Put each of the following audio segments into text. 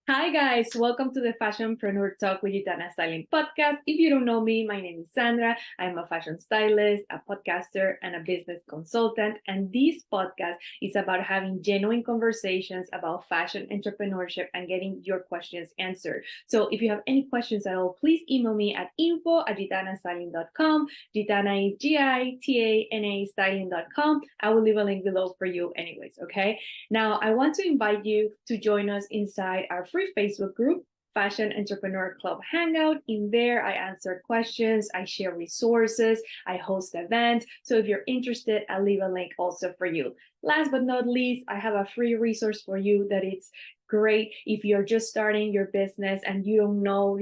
Hi guys, welcome to the Fashionpreneur Talk with Gitana Styling podcast. If you don't know me, my name is Sandra. I'm a fashion stylist, a podcaster, and a business consultant. And this podcast is about having genuine conversations about fashion entrepreneurship and getting your questions answered. So if you have any questions at all, please email me at info@gitanastyling.com. Gitana is Gitana styling.com. I will leave a link below for you anyways, okay? Now, I want to invite you to join us inside our free Facebook group, Fashion Entrepreneur Club Hangout. In there, I answer questions, I share resources, I host events. So if you're interested, I'll leave a link also for you. Last but not least, I have a free resource for you that it's great if you're just starting your business and you don't know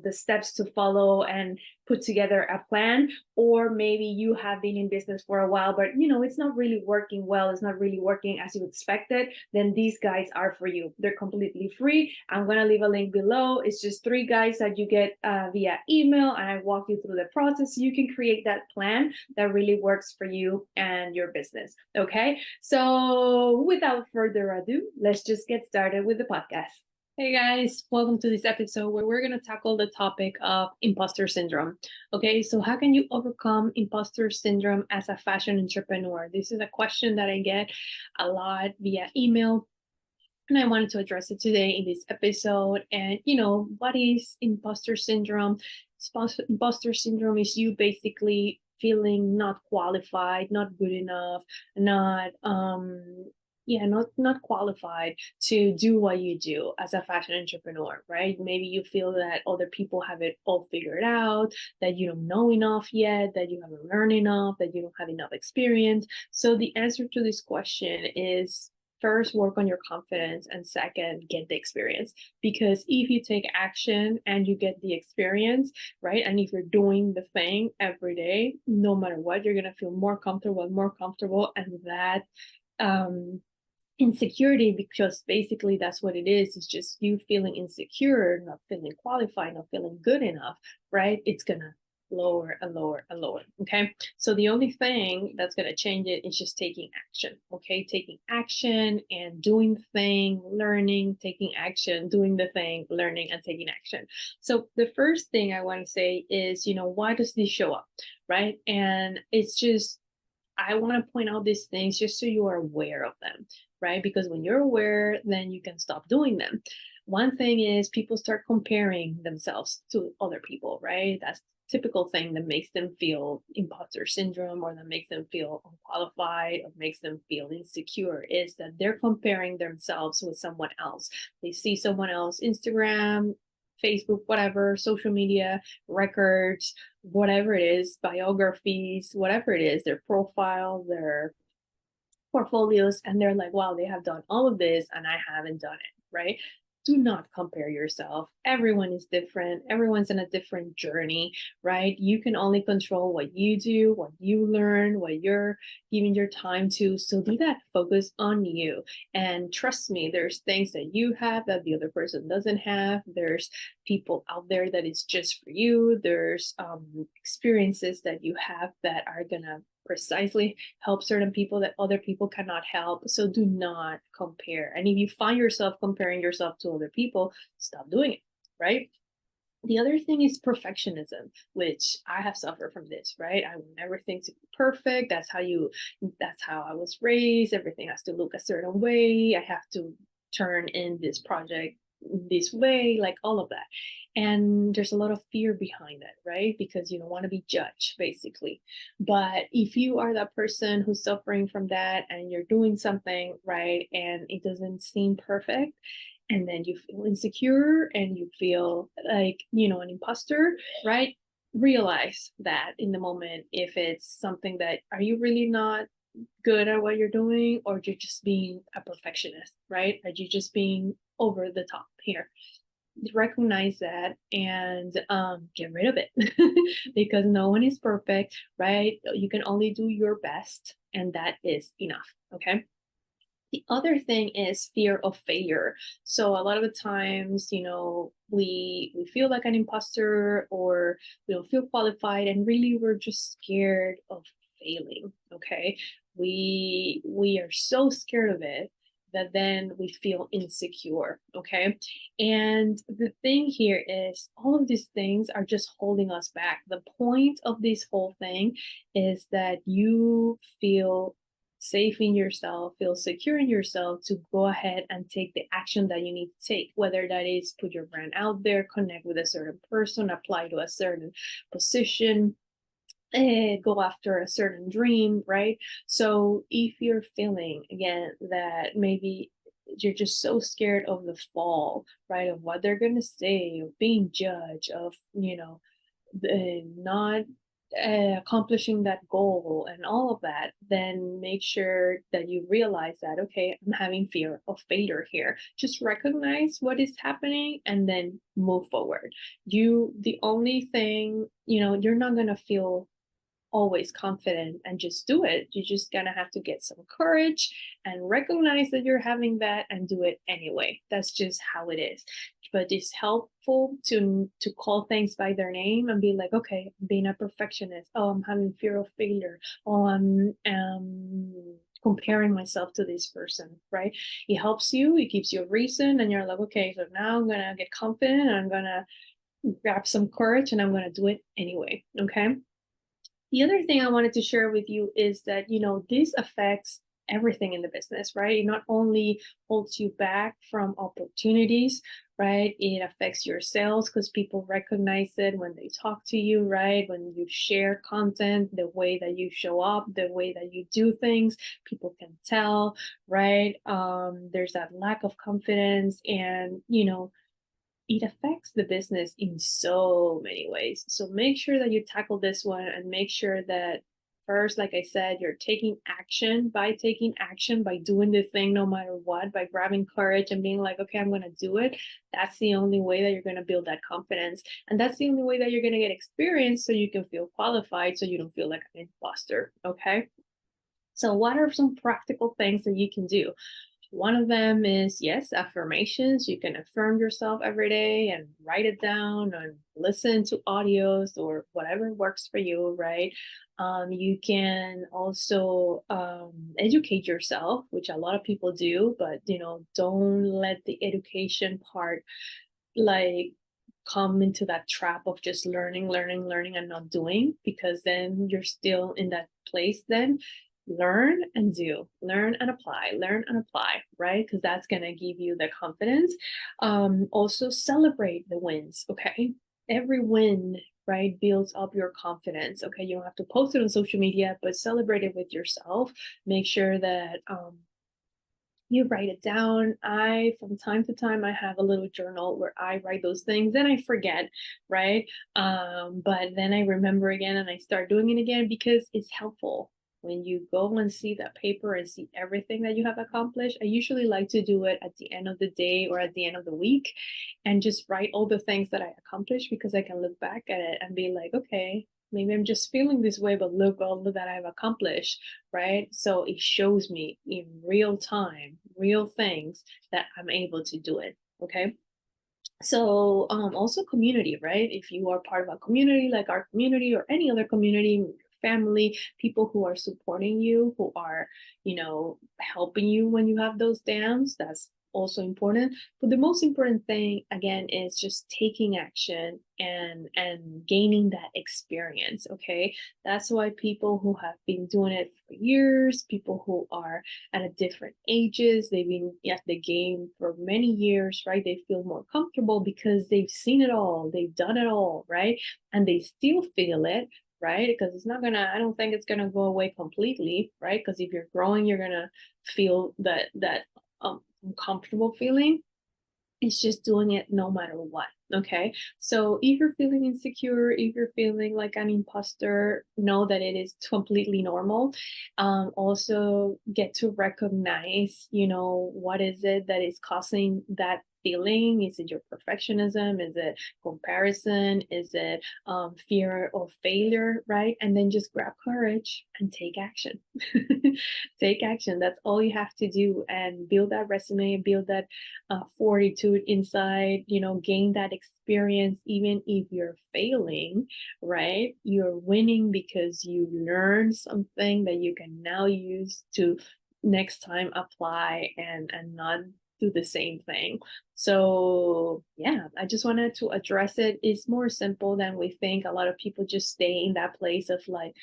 the steps to follow and put together a plan, or maybe you have been in business for a while but it's not really working well, it's not really working as you expected. Then these guides are for you. They're completely free. I'm going to leave a link below. It's just 3 guides that you get via email, and I walk you through the process so you can create that plan that really works for you and your business. Okay, so without further ado, let's just get started with the podcast. Hey guys, welcome to this episode where we're going to tackle the topic of imposter syndrome. Okay, so how can you overcome imposter syndrome as a fashion entrepreneur? This is a question that I get a lot via email, and I wanted to address it today in this episode. And what is imposter syndrome? Imposter syndrome is you basically feeling not qualified, not good enough, not qualified to do what you do as a fashion entrepreneur, right? Maybe you feel that other people have it all figured out, that you don't know enough yet, that you haven't learned enough, that you don't have enough experience. So the answer to this question is, first, work on your confidence, and second, get the experience. Because if you take action and you get the experience, right, and if you're doing the thing every day, no matter what, you're going to feel more comfortable and more comfortable. And that insecurity, because basically that's what it is. It's just you feeling insecure, not feeling qualified, not feeling good enough, right? It's going to lower and lower and lower. Okay, so the only thing that's going to change it is just taking action. Okay, taking action and doing the thing, learning, taking action, doing the thing, learning, and taking action. So the first thing I want to say is, why does this show up, right? And it's just, I want to point out these things just so you are aware of them, right? Because when you're aware, then you can stop doing them. One thing is people start comparing themselves to other people, right? That's typical thing that makes them feel imposter syndrome, or that makes them feel unqualified, or makes them feel insecure, is that they're comparing themselves with someone else. They see someone else, Instagram, Facebook, whatever, social media, records, whatever it is, biographies, whatever it is, their profile, their portfolios, and they're like, wow, they have done all of this and I haven't done it, right? Do not compare yourself. Everyone is different. Everyone's in a different journey, right? You can only control what you do, what you learn, what you're giving your time to. So do that. Focus on you. And trust me, there's things that you have that the other person doesn't have. There's people out there that is just for you. There's experiences that you have that are going to precisely help certain people that other people cannot help. So do not compare. And if you find yourself comparing yourself to other people, stop doing it, right? The other thing is perfectionism, which I have suffered from this, right? I want everything to be perfect. That's how I was raised. Everything has to look a certain way. I have to turn in this project this way, like all of that. And there's a lot of fear behind it, right? Because you don't want to be judged, basically. But if you are that person who's suffering from that and you're doing something right and it doesn't seem perfect, and then you feel insecure and you feel like, an imposter, right? Realize that in the moment, if it's something that, are you really not good at what you're doing, or you're just being a perfectionist, right? Are you just being over the top here? Recognize that and get rid of it because no one is perfect, right? You can only do your best, and that is enough. Okay. The other thing is fear of failure. So a lot of the times, we feel like an imposter, or we don't feel qualified, and really we're just scared of failing. Okay. We are so scared of it that then we feel insecure. Okay. And the thing here is all of these things are just holding us back. The point of this whole thing is that you feel safe in yourself, feel secure in yourself to go ahead and take the action that you need to take, whether that is put your brand out there, connect with a certain person, apply to a certain position, go after a certain dream, right? So if you're feeling again that maybe you're just so scared of the fall, right? Of what they're gonna say, of being judged, of not accomplishing that goal and all of that, then make sure that you realize that, okay, I'm having fear of failure here. Just recognize what is happening and then move forward. The only thing, you're not going to feel always confident and just do it. You're just gonna have to get some courage and recognize that you're having that and do it anyway. That's just how it is. But it's helpful to call things by their name and be like, okay, I'm being a perfectionist. Oh, I'm having fear of failure. Oh, I'm comparing myself to this person, right? It helps you, it gives you a reason, and you're like, okay, so now I'm gonna get confident and I'm gonna grab some courage and I'm gonna do it anyway. Okay. The other thing I wanted to share with you is that, this affects everything in the business, right? It not only holds you back from opportunities, right? It affects your sales because people recognize it when they talk to you, right? When you share content, the way that you show up, the way that you do things, people can tell, right? There's that lack of confidence and, it affects the business in so many ways. So make sure that you tackle this one and make sure that first, like I said, you're taking action by doing the thing no matter what, by grabbing courage and being like, okay, I'm going to do it. That's the only way that you're going to build that confidence. And that's the only way that you're going to get experience so you can feel qualified, so you don't feel like an imposter. Okay. So, what are some practical things that you can do? One of them is, yes, affirmations. You can affirm yourself every day and write it down and listen to audios or whatever works for you, right? You can also educate yourself, which a lot of people do, but don't let the education part like come into that trap of just learning and not doing, because then you're still in that place. Then learn and do, learn and apply, right? Because that's going to give you the confidence. Also celebrate the wins. Okay, every win, right, builds up your confidence. Okay, you don't have to post it on social media, but celebrate it with yourself. Make sure that you write it down. From time to time, I have a little journal where I write those things and I forget, right? But then I remember again and I start doing it again because it's helpful. When you go and see that paper and see everything that you have accomplished, I usually like to do it at the end of the day or at the end of the week and just write all the things that I accomplished, because I can look back at it and be like, okay, maybe I'm just feeling this way, but look all that I've accomplished, right? So it shows me in real time, real things that I'm able to do it. Okay. So also community, right? If you are part of a community like our community or any other community, family, people who are supporting you, who are, helping you when you have those downs, that's also important. But the most important thing again is just taking action and gaining that experience. Okay. That's why people who have been doing it for years, people who are at a different ages, they've been at the game for many years, right? They feel more comfortable because they've seen it all, they've done it all, right? And they still feel it, right? Because it's not gonna, I don't think it's gonna go away completely, right? Because if you're growing, you're gonna feel that uncomfortable feeling. It's just doing it no matter what. Okay. So if you're feeling insecure, if you're feeling like an imposter, know that it is completely normal. Also get to recognize, what is it that is causing that feeling? Is it your perfectionism? Is it comparison? Is it fear of failure? Right. And then just grab courage and take action. Take action. That's all you have to do, and build that resume, build that fortitude inside, gain that experience. Even if you're failing, right? You're winning because you learned something that you can now use to next time apply and not do the same thing. So yeah, I just wanted to address it. It's more simple than we think. A lot of people just stay in that place of like,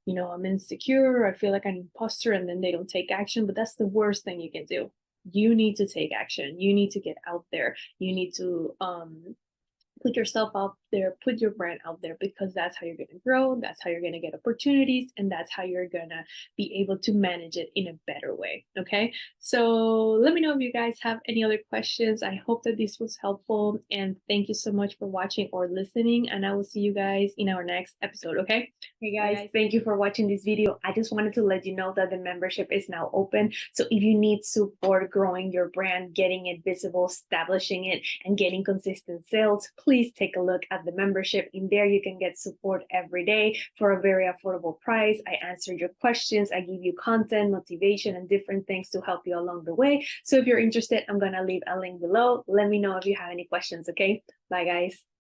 I'm insecure, I feel like an imposter, and then they don't take action. But that's the worst thing you can do. You need to take action. You need to get out there. You need to put yourself out there, put your brand out there, because that's how you're going to grow, that's how you're going to get opportunities, and that's how you're going to be able to manage it in a better way. Okay, so let me know if you guys have any other questions. I hope that this was helpful, and thank you so much for watching or listening, and I will see you guys in our next episode. Okay, hey guys, thank you for watching this video. I just wanted to let you know that the membership is now open, so if you need support growing your brand, getting it visible, establishing it, and getting consistent sales, please take a look at the membership. In there, you can get support every day for a very affordable price. I answer your questions, I give you content, motivation, and different things to help you along the way. So if you're interested, I'm gonna leave a link below. Let me know if you have any questions, okay? Bye, guys.